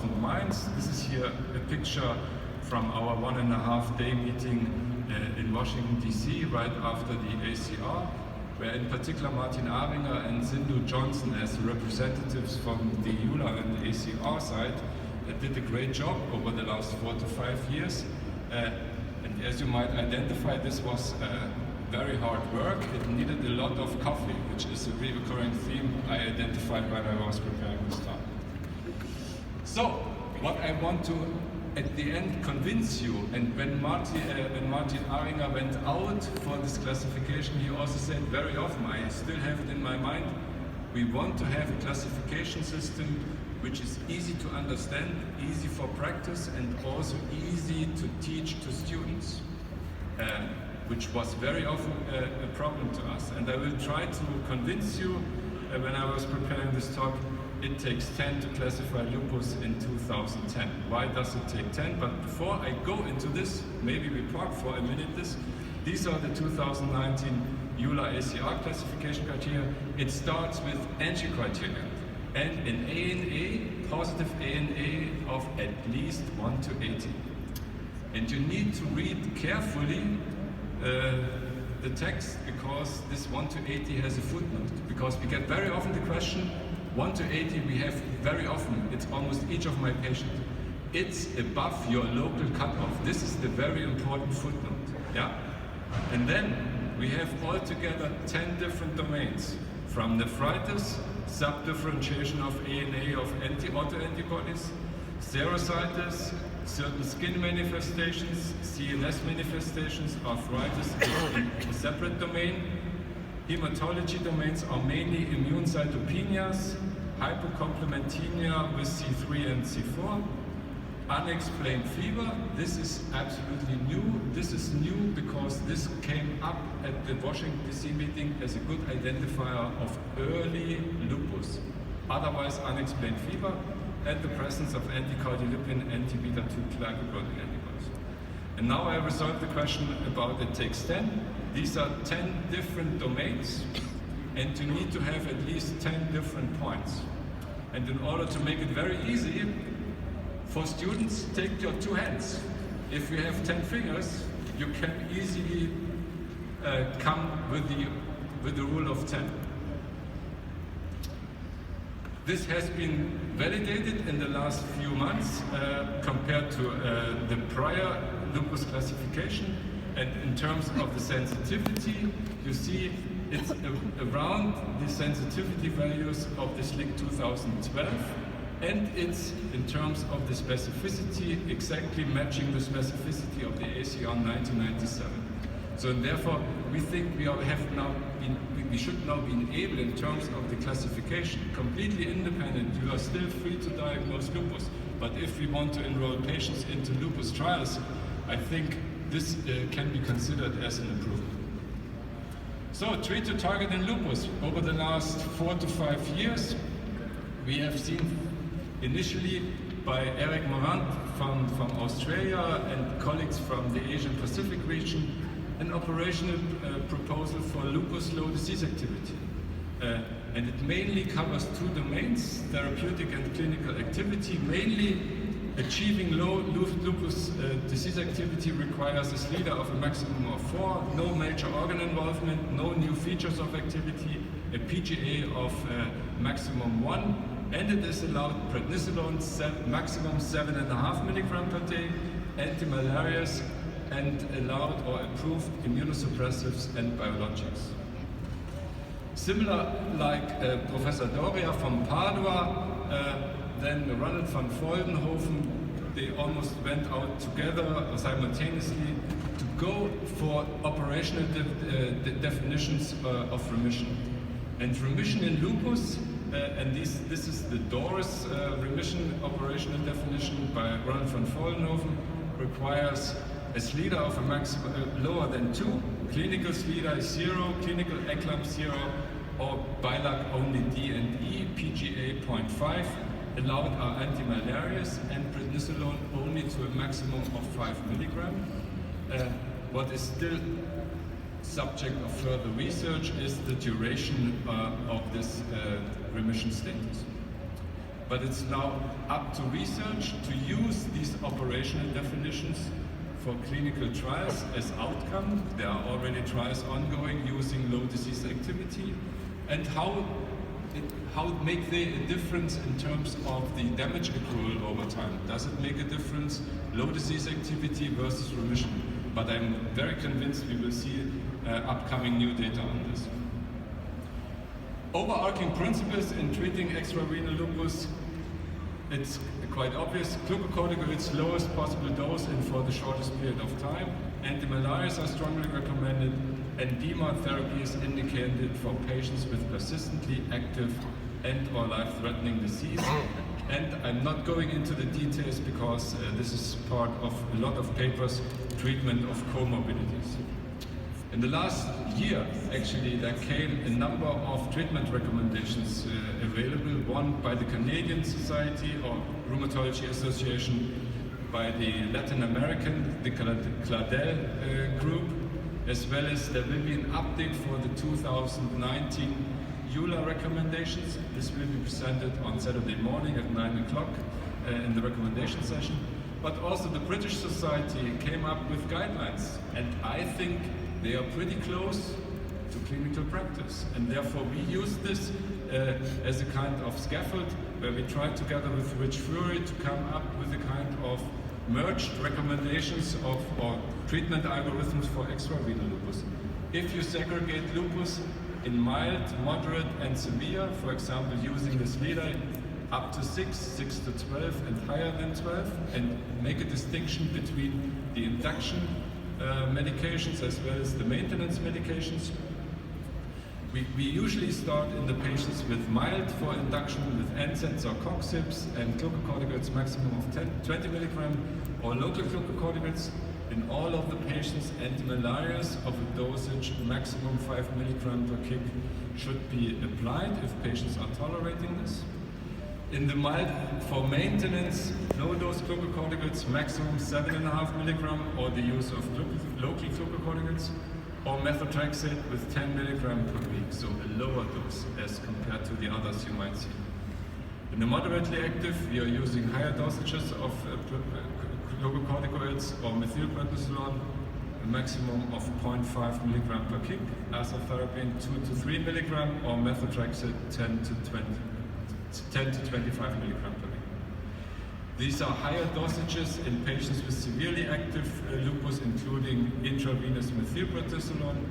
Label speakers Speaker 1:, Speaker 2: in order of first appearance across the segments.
Speaker 1: 1,000 minds. This is here a picture from our 1.5-day meeting in Washington, D.C., right after the ACR, where in particular Martin Aringer and Sindhu Johnson, as representatives from the EULAR and the ACR side, did a great job over the last 4 to 5 years. And as you might identify, this was very hard work. It needed a lot of coffee, which is a recurring theme I identified when I was preparing this talk. So, what I want to, at the end, convince you, and when Martin Aringer went out for this classification, he also said very often, I still have it in my mind, we want to have a classification system which is easy to understand, easy for practice, and also easy to teach to students. Which was very often a problem to us. And I will try to convince you, when I was preparing this talk, it takes 10 to classify lupus in 2010. Why does it take 10? But before I go into this, maybe we park for a minute this. These are the 2019 EULAR ACR classification criteria. It starts with entry criteria. And an ANA, positive ANA of at least 1 to 80. And you need to read carefully the text, because this 1 to 80 has a footnote. Because we get very often the question, 1 to 80 we have very often, it's almost each of my patients. It's above your local cutoff. This is the very important footnote. Yeah? And then we have altogether 10 different domains. From nephritis, subdifferentiation of ANA of autoantibodies, serositis, certain skin manifestations, CNS manifestations, arthritis is a separate domain. Hematology domains are mainly immune cytopenias, hypocomplementemia with C3 and C4. Unexplained fever, this is absolutely new. This is new because this came up at the Washington DC meeting as a good identifier of early lupus. Otherwise, unexplained fever, and the presence of anti-cardiolipin, anti-beta-2 glycoprotein antibodies. And now I resolve the question about it takes 10. These are 10 different domains, and you need to have at least 10 different points. And in order to make it very easy, for students, take your 2 hands. If you have 10 fingers, you can easily come with the rule of 10. This has been validated in the last few months compared to the prior lupus classification, and in terms of the sensitivity, you see it's around the sensitivity values of the SLIC 2012, and it's in terms of the specificity exactly matching the specificity of the ACR 1997. So therefore, we think we should now be able, in terms of the classification, completely independent. You are still free to diagnose lupus, but if we want to enroll patients into lupus trials, I think this can be considered as an improvement. So, treat to target in lupus. Over the last 4 to 5 years, we have seen initially by Eric Morant from Australia and colleagues from the Asian Pacific region, an operational proposal for lupus low disease activity. And it mainly covers 2 domains, therapeutic and clinical activity. Mainly achieving low lupus disease activity requires a SLEDA of a maximum of 4, no major organ involvement, no new features of activity, a PGA of maximum 1, and it is allowed prednisolone maximum 7.5 milligram per day, anti-malarials, and allowed or approved immunosuppressives and biologics. Similar like Professor Doria from Padua, then Ronald van Voldenhoven, they almost went out together simultaneously to go for operational definitions of remission. And remission in lupus, and this is the DORIS remission operational definition by Ronald van Voldenhoven, requires a SLEDA of a maximum lower than 2, clinical SLEDA is 0, clinical ECLAMP 0, or BILAC only D and E, PGA 0.5. Allowed are anti-malarials and prednisolone only to a maximum of 5 milligram. What is still subject of further research is the duration of this remission status. but it's now up to research to use these operational definitions for clinical trials as outcome. There are already trials ongoing using low disease activity, and how make they a difference in terms of the damage accrual over time? Does it make a difference, low disease activity versus remission? But I'm very convinced we will see upcoming new data on this. Overarching principles in treating extrarenal lupus, it's quite obvious. Glucocorticoids, lowest possible dose and for the shortest period of time. Antimalarials are strongly recommended, and DMARD therapy is indicated for patients with persistently active and/or life-threatening disease. And I'm not going into the details because this is part of a lot of papers, treatment of comorbidities. In the last year, actually, there came a number of treatment recommendations available, one by the Canadian Society or Rheumatology Association, by the Latin American, the Cladel group, as well as there will be an update for the 2019 EULAR recommendations. This will be presented on Saturday morning at 9 o'clock in the recommendation session. But also the British Society came up with guidelines, and I think they are pretty close to clinical practice. And therefore we use this as a kind of scaffold where we try together with Rich Fury to come up with a kind of merged recommendations of or treatment algorithms for extrarenal lupus. If you segregate lupus in mild, moderate and severe, for example using this leader up to 6 to 12 and higher than 12, and make a distinction between the induction medications as well as the maintenance medications. We usually start in the patients with mild for induction with NSAIDs or COX-SIBs and glucocorticoids maximum of 20 milligram or local glucocorticoids. In all of the patients, antimalarials of a dosage maximum 5 milligram per kg should be applied if patients are tolerating this. In the mild, for maintenance, low-dose glucocorticoids, maximum 7.5 milligram, or the use of local glucocorticoids, or methotrexate with 10 milligram per week, so a lower dose as compared to the others you might see. In the moderately active, we are using higher dosages of glucocorticoids or methylprednisolone, a maximum of 0.5 milligram per kg, azathioprine 2 to 3 milligram, or methotrexate 10 to 25 milligram per week. These are higher dosages in patients with severely active lupus, including intravenous methylprednisolone,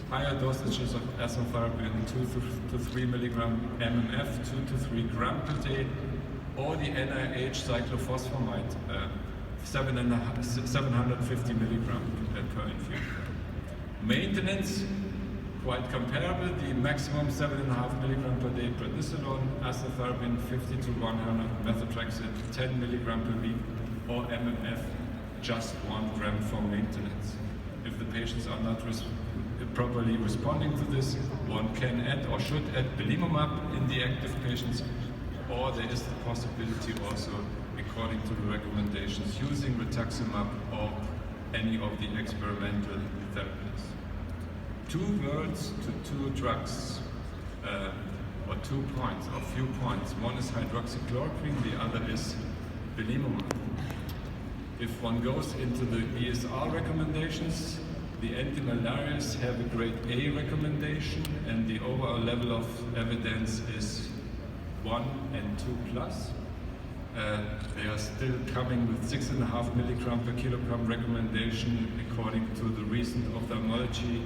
Speaker 1: higher dosages of azathioprine 2 to 3 milligram, MMF 2 to 3 gram per day, or the NIH cyclophosphamide 750 milligram per infusion. Maintenance, quite comparable, the maximum 7.5 milligram per day prednisolone, azathioprine 50 to 100, methotrexate 10 milligram per week, or MMF just 1 gram for maintenance. If the patients are not properly responding to this, one can add or should add belimumab in the active patients, or there is the possibility also, according to the recommendations, using rituximab or any of the experimental therapies. 2 words to 2 drugs, or 2 points, or few points. One is hydroxychloroquine, the other is belimumab. If one goes into the ESR recommendations, the antimalarials have a grade A recommendation, and the overall level of evidence is 1 and 2 plus. They are still coming with 6.5 milligram per kilogram recommendation. According to the recent ophthalmology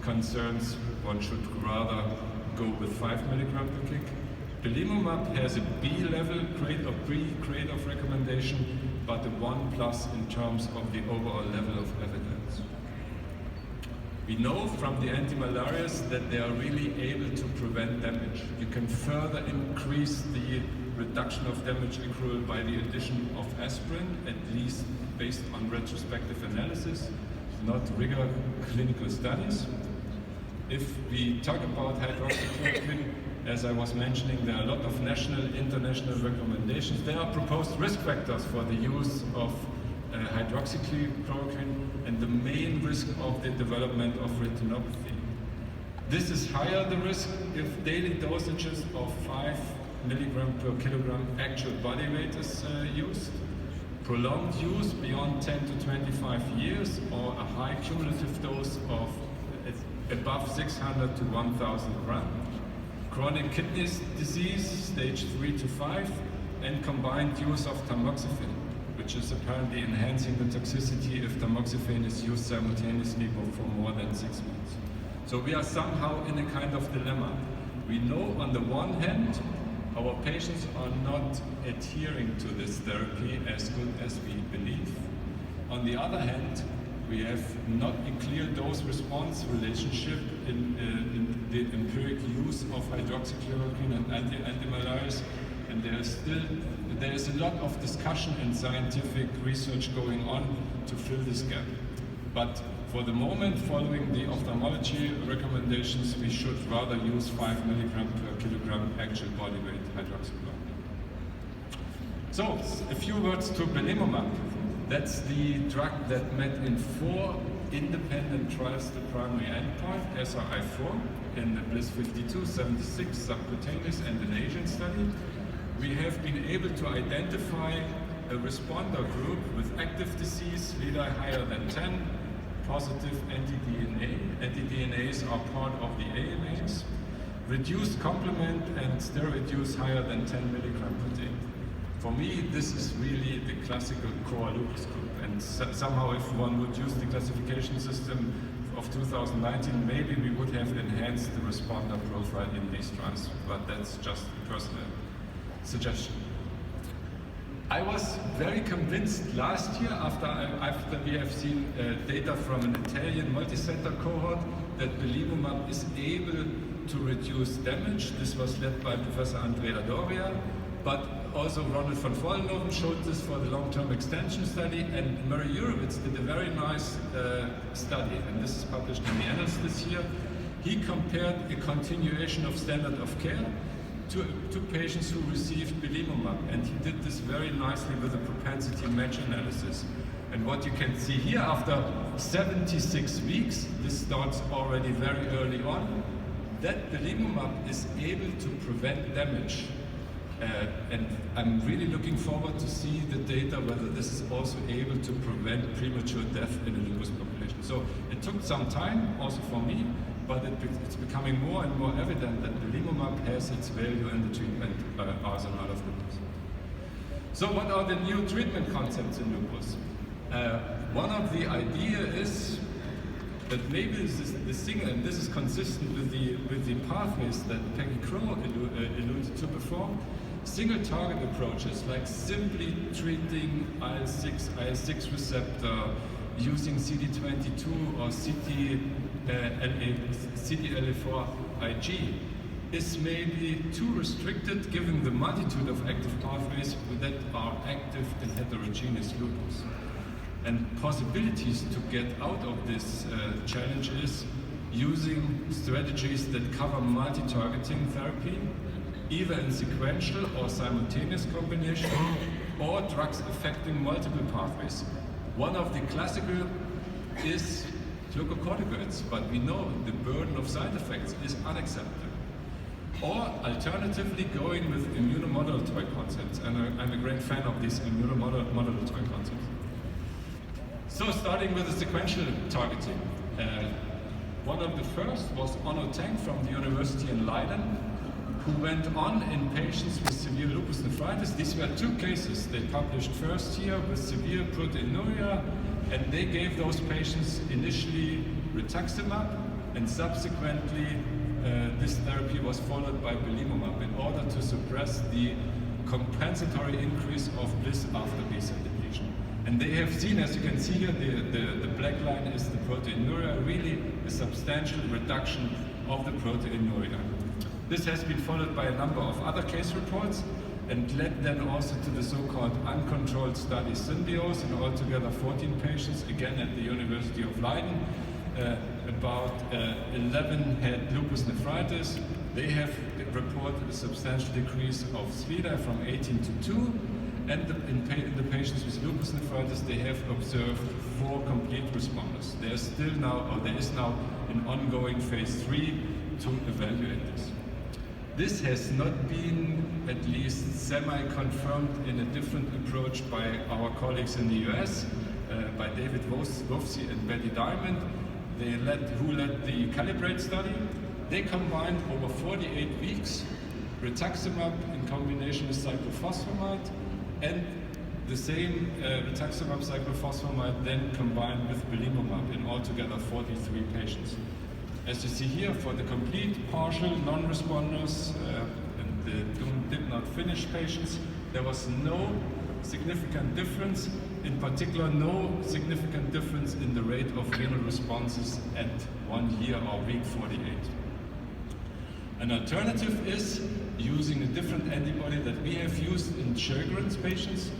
Speaker 1: concerns, one should rather go with 5 milligram per kg. Belimumab has a B level grade or B grade of recommendation, but a 1 plus in terms of the overall level of evidence. We know from the antimalarials that they are really able to prevent damage. You can further increase the reduction of damage accrual by the addition of aspirin, at least based on retrospective analysis, not rigor clinical studies. If we talk about hydroxychloroquine, as I was mentioning, there are a lot of national, international recommendations. There are proposed risk factors for the use of hydroxychloroquine and the main risk of the development of retinopathy. This is higher the risk if daily dosages of 5 milligram per kilogram actual body weight is used, prolonged use beyond 10 to 25 years, or a high cumulative dose of above 600 to 1000 grams, chronic kidney disease, stage 3 to 5, and combined use of tamoxifen, which is apparently enhancing the toxicity if tamoxifen is used simultaneously for more than 6 months. So we are somehow in a kind of dilemma. We know on the one hand, our patients are not adhering to this therapy as good as we believe. On the other hand, we have not a clear dose-response relationship in the empiric use of hydroxychloroquine and antimalarials, and there is a lot of discussion and scientific research going on to fill this gap. But for the moment, following the ophthalmology recommendations, we should rather use 5 milligram per kilogram actual body weight hydroxychloroquine. So, a few words to belimumab. That's the drug that met in 4 independent trials the primary endpoint, SRI-4, in the BLISS 52, 76, subcutaneous, and an Asian study. We have been able to identify a responder group with active disease, SLEDAI higher than 10, positive anti-DNA. Anti-DNAs are part of the AMAs. Reduced complement and steroid use higher than 10 milligram per day. For me, this is really the classical core lupus group. And somehow if one would use the classification system of 2019, maybe we would have enhanced the responder profile in these trials. But that's just a personal suggestion. I was very convinced last year after we have seen data from an Italian multi-center cohort that belimumab is able to reduce damage. This was led by Professor Andrea Doria, but also Ronald von Vollenhoven showed this for the long-term extension study, and Murray Urowitz did a very nice study, and this is published in the Annals this year. He compared a continuation of standard of care to patients who received belimumab, and he did this very nicely with a propensity match analysis. And what you can see here, after 76 weeks, this starts already very early on, that belimumab is able to prevent damage. And I'm really looking forward to see the data, whether this is also able to prevent premature death in a lupus population. So it took some time, also for me, but it's becoming more and more evident that belimumab has its value in the treatment arsenal of lupus. So what are the new treatment concepts in lupus? One of the ideas is that maybe the single, and this is consistent with the pathways that Peggy Crow alluded to before, single target approaches like simply treating IL-6 receptor, using CD22 or CD4 Ig is maybe too restricted given the multitude of active pathways that are active in heterogeneous lupus. And possibilities to get out of this challenge is using strategies that cover multi-targeting therapy, either in sequential or simultaneous combination, or drugs affecting multiple pathways. One of the classical is glucocorticoids, but we know the burden of side effects is unacceptable. Or alternatively, going with immunomodulatory concepts, and I'm a great fan of these immunomodulatory concepts. So starting with the sequential targeting. One of the first was Onno Tang from the University in Leiden, who went on in patients with severe lupus nephritis. These were 2 cases they published first here with severe proteinuria, and they gave those patients initially rituximab, and subsequently this therapy was followed by belimumab in order to suppress the compensatory increase of BLISS after B-cell depletion. And they have seen, as you can see here, the black line is the proteinuria, really a substantial reduction of the proteinuria. This has been followed by a number of other case reports and led then also to the so-called uncontrolled study Symbiose in altogether 14 patients, again at the University of Leiden. About 11 had lupus nephritis. They have reported a substantial decrease of SLEDAI from 18 to 2. And in the patients with lupus nephritis, they have observed 4 complete responders. There is now an ongoing phase 3 to evaluate this. This has not been at least semi-confirmed in a different approach by our colleagues in the US, by David Wofsy and Betty Diamond, who led the Calibrate study. They combined over 48 weeks rituximab in combination with cyclophosphamide, and the same rituximab cyclophosphamide then combined with belimumab in altogether 43 patients. As you see here, for the complete, partial, non-responders and the did not finish patients, there was no significant difference, in particular no significant difference in the rate of renal responses at 1 year or week 48. An alternative is using a different antibody that we have used in Sjögren's patients.